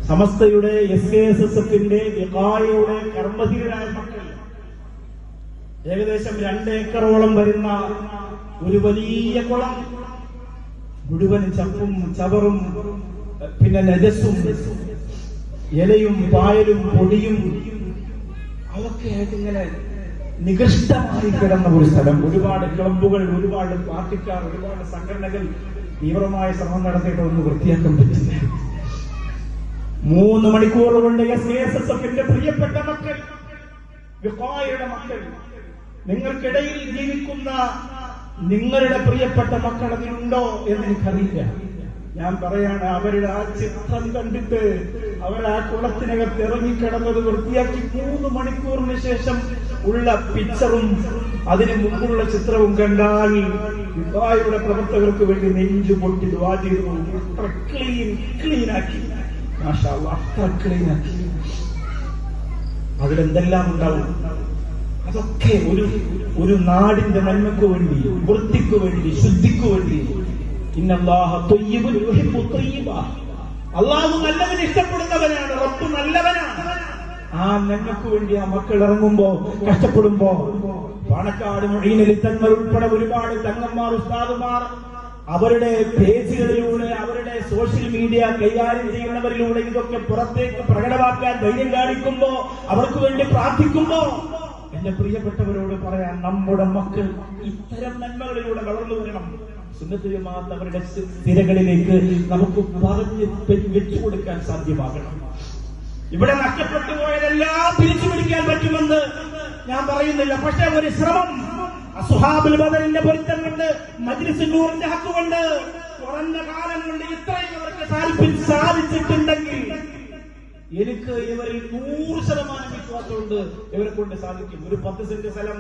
സമസ്തയുടെ SKSSF-ന്റെ വിഖായയുടെ കർമ്മധീരരായ മക്കൾ ഏകദേശം 2 ഏക്കറോളം വരുന്ന ഒരു വലിയ കുളം മുഴുവൻ ചപ്പും ചവറും പിന്നെ നജസും ഇലയും പായലും പൊടിയും അതൊക്കെ ആയിട്ട് ഇങ്ങനെ നികൃഷ്ടമായി കിടന്ന ഒരു സ്ഥലം. ഒരുപാട് ക്ലബ്ബുകൾ, ഒരുപാട് പാർട്ടിക്കാർ, ഒരുപാട് സംഘടനകൾ തീവ്രമായ ശ്രമം നടത്തിയിട്ടൊന്നും വൃത്തിയാക്കാൻ പറ്റില്ല. 3 മണിക്കൂർ കൊണ്ട് SKSSF-ന്റെ പ്രിയപ്പെട്ട മക്കൾ, വിഖായയുടെ മക്കൾ, നിങ്ങൾക്കിടയിൽ ജീവിക്കുന്ന നിങ്ങളുടെ പ്രിയപ്പെട്ട മക്കൾ അതിലുണ്ടോ എന്ന് എനിക്കറിയില്ല. ഞാൻ പറയാണ്, അവരുടെ ആ ചിത്രം കണ്ടിട്ട് അവർ ആ കുളത്തിനകത്ത് ഇറങ്ങിക്കിടന്നത് വൃത്തിയാക്കി 3 മണിക്കൂറിന് ശേഷം ഉള്ള പിക്ചറും അതിന് മുമ്പുള്ള ചിത്രവും കണ്ടാൽ വിഖായയുടെ പ്രവർത്തകർക്ക് വേണ്ടി നെഞ്ചു പൊട്ടി ദുആ ചെയ്തു. അത്ര ക്ലീനാക്കി, മാഷാ അല്ലാഹ്, അത്ര ക്ലീനാക്കി. അതിലെന്തെല്ലാം ഉണ്ടാവും? അതൊക്കെ ഒരു നാടിന്റെ നന്മയ്ക്ക് വേണ്ടി, വൃത്തിക്ക് വേണ്ടി, ശുദ്ധിക്ക് വേണ്ടി. ഇന്നല്ലാഹ ത്വയ്യിബുൻ യുഹിബ്ബു ത്വയ്യിബ. അല്ലാഹു നല്ലവനെ ഇഷ്ടപ്പെടുന്നവനാണ്, റബ്ബ് നല്ലവനാണ്. ആ നന്മയ്ക്ക് വേണ്ടി ആ മക്കൾ ഇറങ്ങുമ്പോ, കഷ്ടപ്പെടുമ്പോ, പാണക്കാട് മുഈനലി തങ്ങൾ ഉൾപ്പെടെ ഒരുപാട് തങ്ങന്മാർ, ഉസ്താദുമാർ അവരുടെ പേജുകളിലൂടെ, അവരുടെ സോഷ്യൽ മീഡിയ കൈകാര്യം ചെയ്യുന്നവരിലൂടെ ഇതൊക്കെ പുറത്തേക്ക് പ്രകടമാക്കാൻ ധൈര്യം കാണിക്കുമ്പോ, അവർക്ക് വേണ്ടി പ്രാർത്ഥിക്കുമ്പോ, എന്റെ പ്രിയപ്പെട്ടവരോട് പറയാൻ, നമ്മുടെ മക്കൾ ഇത്തരം നന്മകളിലൂടെ വളർന്നു വരണം. സുന്നത്ത് ജമാഅത്ത് അവരുടെ സ്ഥിരകളിലേക്ക് നമുക്ക് പറഞ്ഞ് വെച്ചു കൊടുക്കാൻ സാധ്യമാകണം. ഇവിടെ നഷ്ടപ്പെട്ടു പോയതെല്ലാം തിരിച്ചു പിടിക്കാൻ പറ്റുമെന്ന് ഞാൻ പറയുന്നില്ല. പക്ഷെ ഒരു ശ്രമം, അസ്ഹാബുൽ ബദറിന്റെ പൊരുത്തം കൊണ്ട്, മജ്ലിസുൻ നൂറിന്റെ ഹക്ക് കൊണ്ട്, കുറഞ്ഞ കാലം കൊണ്ട് ഇത്രയും അവർക്ക് സാധിച്ചിട്ടുണ്ടെങ്കിൽ എനിക്ക് ഇവരിൽ 100% വിശ്വാസമുണ്ട്. ഇവരെ കൊണ്ട് സാധിക്കും. ഒരു 10 സെന്റ് സ്ഥലം